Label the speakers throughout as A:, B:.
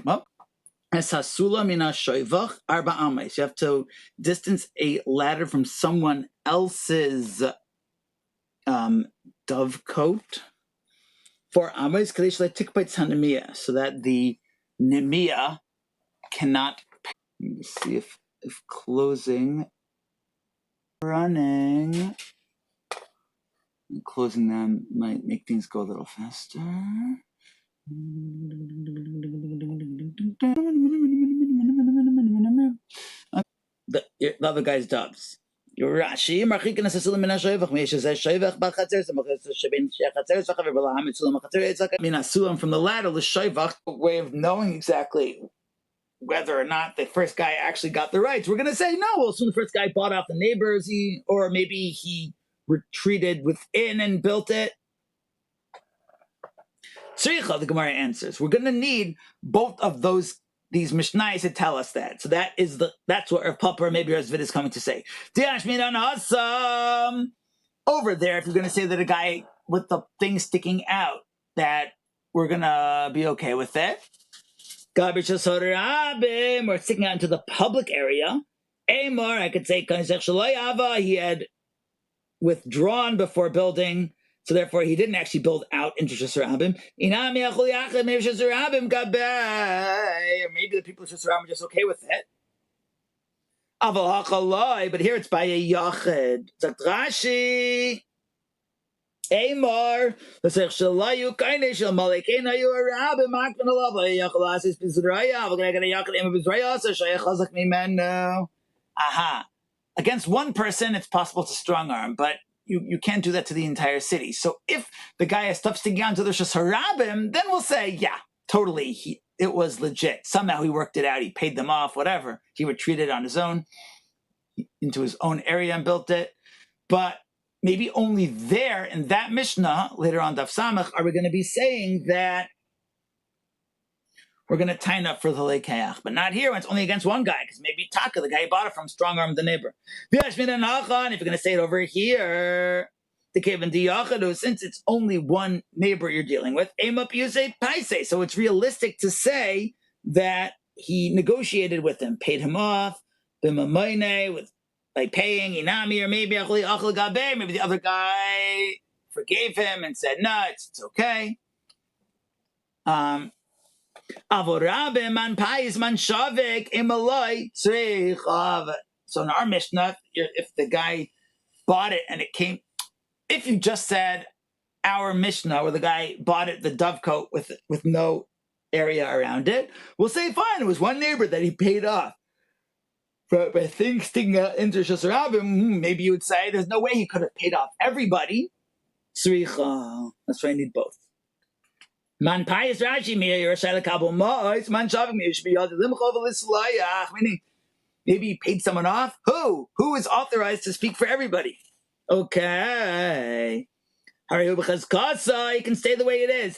A: Well, as hasula mina shoivach arba ames. You have to distance a ladder from someone else's dovecote for ames kadesh letikbait hanemiya, so that the nemiya cannot. Let me see if closing running. Closing them might make things go a little faster. The other guy's doves. Rashi, marchikin asasilim min hashoivach, meishazeh shoivach b'chatzer, semachas shebin shechatzer, sachav v'laham mitzulam chatzer, etzak min asulam from the ladder, l'shoivach, way of knowing exactly whether or not the first guy actually got the rights. We're going to say, no, well, soon the first guy bought off the neighbors, or maybe he retreated within and built it. Tzricha, the Gemara answers, we're going to need both of these Mishnayos to tell us that. So that's what Rav Papa or maybe Rav Zvid is coming to say. Over there, if you're going to say that a guy with the thing sticking out, that we're going to be okay with it. Garbage or sticking out into the public area. Amor, I could say, he had withdrawn before building, so therefore he didn't actually build out into Shasarabim. Or maybe the people of Shasarabim are just okay with it. But here it's by a Yachid. Rashi. Amor, aha. Against one person, it's possible to strong arm, but you can't do that to the entire city. So if the guy has stuff sticking out into the Shasarabim, then we'll say, yeah, totally, it was legit. Somehow he worked it out. He paid them off, whatever. He retreated on his own into his own area and built it. But maybe only there in that Mishnah, later on Daf Samach, are we going to be saying that we're going to tie up for the lekeach, but not here when it's only against one guy, because maybe Taka, the guy he bought it from, strong-armed the neighbor. And if you're going to say it over here, since it's only one neighbor you're dealing with, so it's realistic to say that he negotiated with him, paid him off, by paying inami, or maybe the other guy forgave him and said, no, it's okay. So in our Mishnah, if the guy bought it and it came, if you just said our Mishnah where the guy bought it, the dovecote with no area around it, we'll say fine, it was one neighbor that he paid off. But by things sticking out into Shasarabim, maybe you would say there's no way he could have paid off everybody. Tzricha. That's why I need both. Man pious Rashi meaning maybe he paid someone off. Who is authorized to speak for everybody? Okay. You can stay the way it is.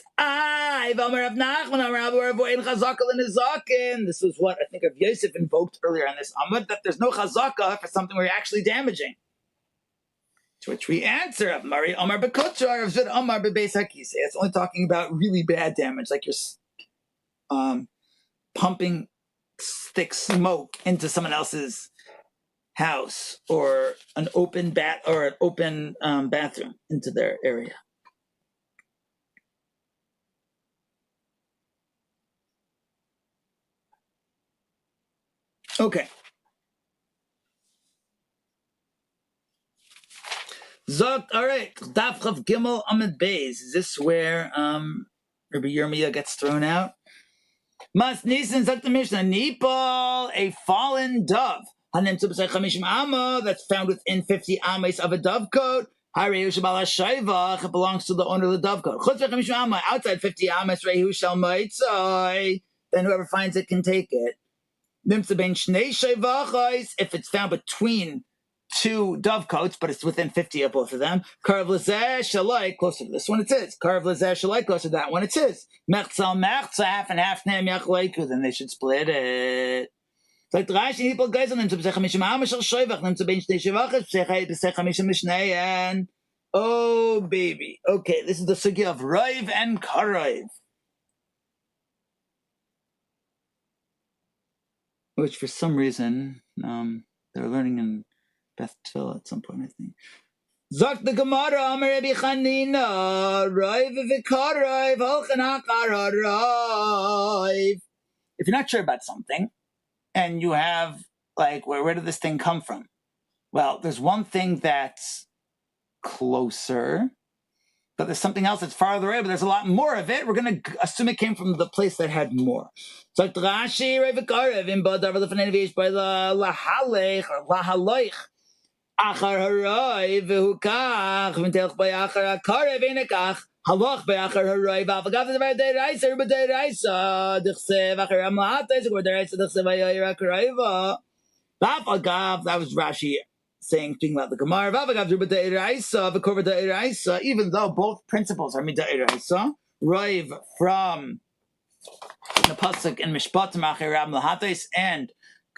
A: This was what I think of Yosef invoked earlier on this Amud, that there's no chazaka for something where you're actually damaging. To which we answer, Mari Omar Bekutra, Rav Zvid Omar Bebeis Hakise. It's only talking about really bad damage, like you're pumping thick smoke into someone else's house, or an open bathroom into their area. Okay. Zok, all right. Daf Chav Gimel Amid Beis. Is this where Rabbi Yirmiyah gets thrown out? Mas Nisan Zok the Mishnah. Nipal, a fallen dove. Hanem Tzubasai Chamishim Amma, that's found within 50 ames of a dovecote. Harei Shabal HaShoivach, it belongs to the owner of the dovecote. Chutz Chamishim Amma, outside 50 ames, Rehu Shal Maitzai, then whoever finds it can take it. Nimtza Ben Shnei Shoivachos, if it's found between two dovecotes, but it's within 50 of both of them. Karav Lazeh Shalai, closer to this one it is. Karav Lazeh Shalai, closer to that one it is. Mechzal Mechza, half and half, Nehem Yachleiku, then they should split it. Like the Rashi, people guys on them to B'sechamishim Amashal Shoivach, them to Ben Shnei Shoivachos, B'sechamishim Mishneyan. Oh, baby. Okay, this is the sugya of Raiv and Karaiv. which for some reason they're learning in Beth Tfilah at some point, I think. Zok the Gemara, Amar Rabbi Chanina, Raiv v'Karaiv, Holchen Akar Raiv. If you're not sure about something, and you have, like, where did this thing come from? Well, there's one thing that's closer, but there's something else that's farther away, but there's a lot more of it. We're going to assume it came from the place that had more. So, Rashi, Raiv v'Karaiv, in Badar v'Lefanei v'Yesh by Lahalech, or Lahaloich, Achar Harai v'hukach v'ntelch by Achar HaKarev v'nekach halach by Achar Harai v'avagav v'davar de'raisa v'b'day raisa d'chsev Achar Amlahatay z'gor de'raisa d'chsev v'yayir HaKaraiva v'avagav. That was Rashi saying, speaking about the Gemara, v'avagav v'b'day raisa v'kor v'day raisa, even though both principles are miday raisa, Raiv from the pasuk in Mishpatim Achar Amlahatay and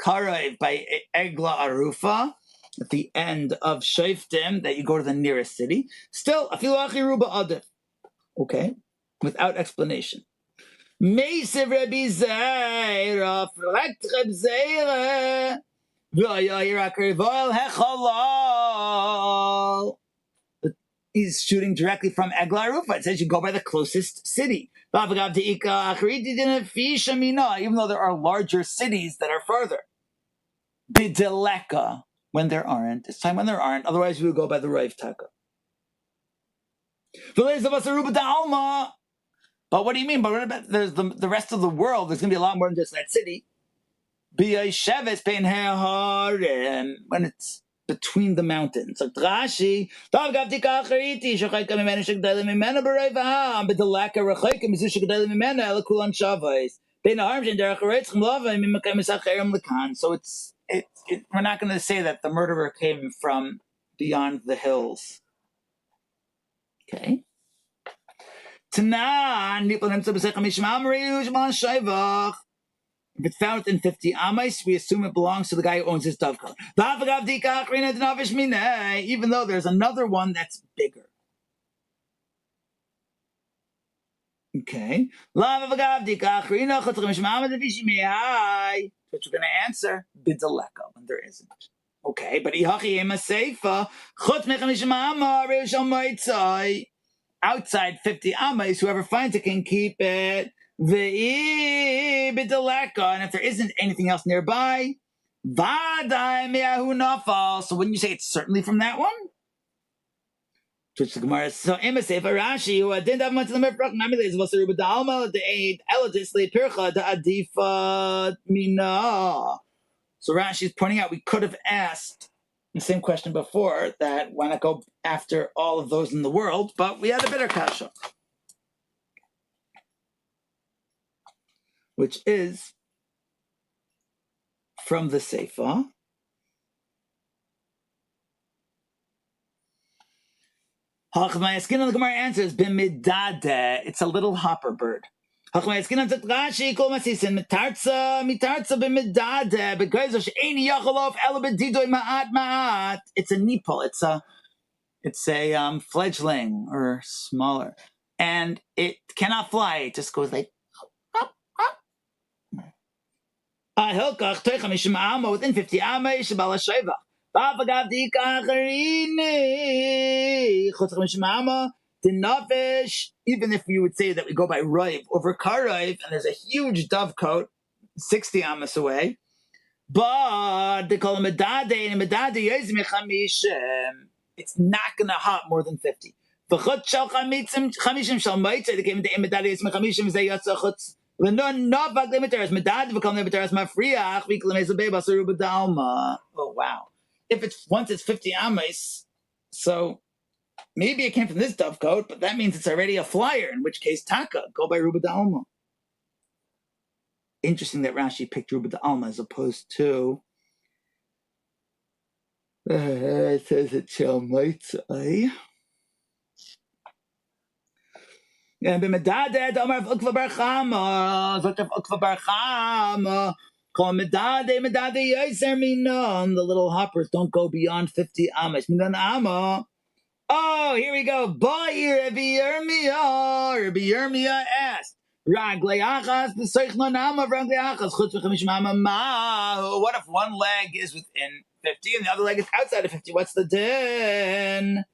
A: Karaiv by Egla Arufa at the end of Shoftim, that you go to the nearest city. Still, afilu achiru ba'adif. Okay, without explanation. Meisev Rabbi Zeira, flekt Reb Zeira, v'ayayir HaKaraiva hechalal. He's shooting directly from Egla Arufa. It says you go by the closest city. Even though there are larger cities that are further. B'deleka. When there aren't. It's time when there aren't. Otherwise, we would go by the Raiv Taka. But what do you mean? But what about there's the rest of the world? There's going to be a lot more than just that city. When it's between the mountains. Like Rashi, so it's we're not going to say that the murderer came from beyond the hills. Okay. If it's found within 50 amais, we assume it belongs to the guy who owns his dovecot. Even though there's another one that's bigger. Okay. What you're going to answer, bidaleka, when there isn't. Okay, but outside 50 amais, whoever finds it can keep it. And if there isn't anything else nearby, so wouldn't you say it's certainly from that one? Twitch the Gemara. So Emma say for Rashi, who didn't have much of the Mifrach, Namilis was the Ruba Dalma, the aid Eladis Le Pircha, the Adifa Mina. So Rashi is pointing out we could have asked the same question before, that why not go after all of those in the world, but we had a better kasha, which is from the Seifa. My skin on the Gemara answers b'midade. It's a little hopper bird. My skin on the Rashi kol masisin mitarza b'midade because of she'eni yachalof ela b'didoy ma'at ma'at. It's a nipple. It's a fledgling or smaller, and it cannot fly. It just goes like. Within 50 amay shabala sheva. The nafish, even if you would say that we go by Raiv over Karaiv, and there's a huge dovecote 60 amas away, but they call him Medade, and Medade it's not going to hop more than 50. Oh wow. If it's once it's 50 amas, so maybe it came from this dovecote, but that means it's already a flyer, in which case taka, go by Ruba Alma. Interesting that Rashi picked Ruba Alma as opposed to it says it's Shalmaitzai. And b'medaded Amar Ukva Bar Chama, Zotav Ukva Bar Chama, call medade yoser minon. The little hoppers don't go beyond 50 amas. Minon ama. Oh, here we go. Rabbi Yirmiyah asked. Ragleachas, the Seichmanama of Ragleachas, Chutz v'chemishmama ma. What if one leg is within 50 and the other leg is outside of 50? What's the din?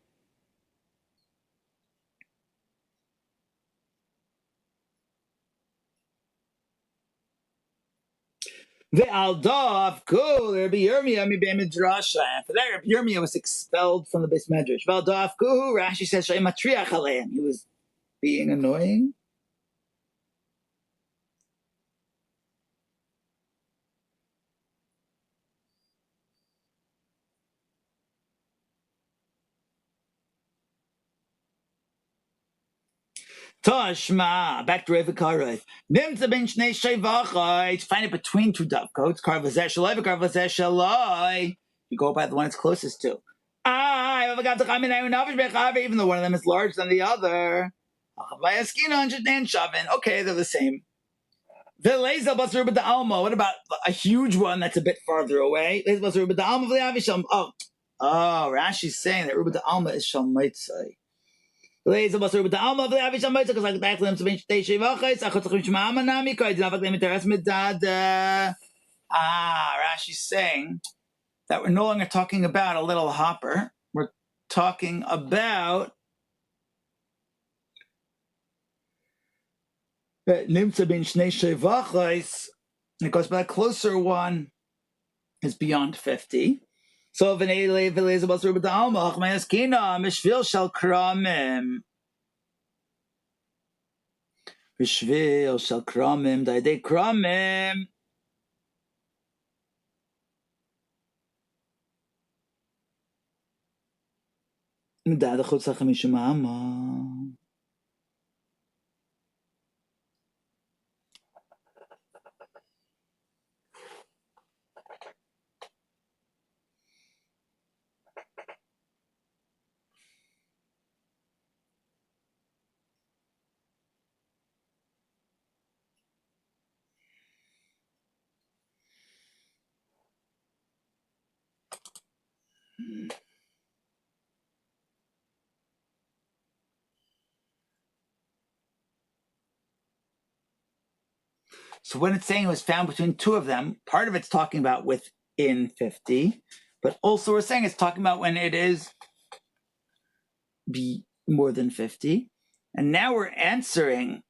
A: Ve'aldav kul Rabbi Yirmiyah mi b'midrasha. For that, Rabbi Yirmiyah was expelled from the base medrash. Ve'aldav kul, Rashi says, Shei matriach aleim. He was being annoying. Tashma, back to Reva Karov. Nimtza ben shnei shevachai. Find it between two dovecoats. Karvazeh shaloi, karvazeh shaloi. You go by the one it's closest to. Even though one of them is larger than the other. Okay, they're the same. What about a huge one that's a bit farther away? Oh, Rashi's saying that Ruba de Alma is Shalmaitzai. Rashi's saying that we're no longer talking about a little hopper. We're talking about Nimtza bin Shnei Shevachais. It goes by a closer one is beyond 50. So v'neilei v'leiz b'as Ruba d'Alma hachmayas kina mishvil shel kramim. Mishvil shel kramim daidei kramim. Medad achutz lachem mishumama. So when it's saying it was found between two of them, part of it's talking about within 50, but also we're saying it's talking about when it is be more than 50. And now we're answering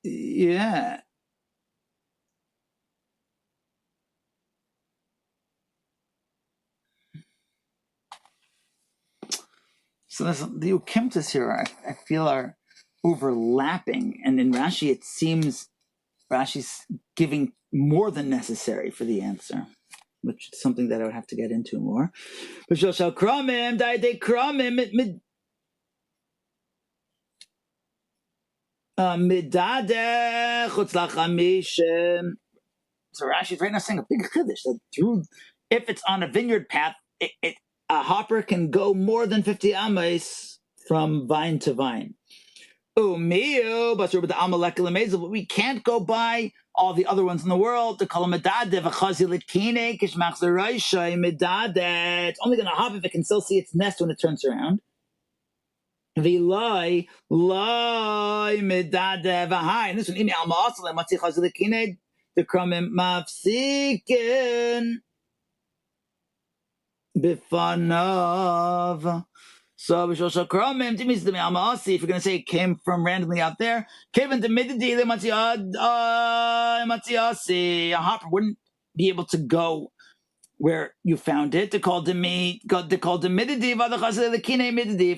A: yeah. So the ukimtas here, I feel, are overlapping. And in Rashi, it seems Rashi's giving more than necessary for the answer, which is something that I would have to get into more. So Rashi's right now saying a big chiddush that if it's on a vineyard path, a hopper can go more than 50 amas from vine to vine. But we can't go by all the other ones in the world. It's only going to hop if it can still see its nest when it turns around. And this one, Bifanav. So if you're going to say it came from randomly out there, a hopper wouldn't be able to go where you found it. If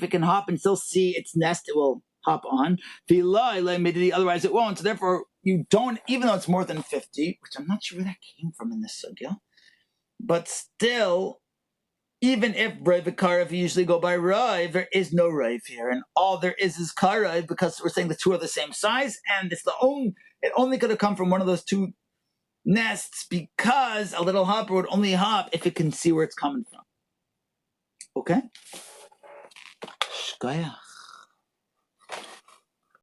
A: it can hop and still see its nest, it will hop on. Otherwise it won't. So therefore you don't, even though it's more than 50, which I'm not sure where that came from in this sugya, but still, even if Rav and Karev usually go by Rav, there is no Rav here, and all there is Karev, because we're saying the two are the same size, and it only could have come from one of those two nests, because a little hopper would only hop if it can see where it's coming from. Okay? Shkaya.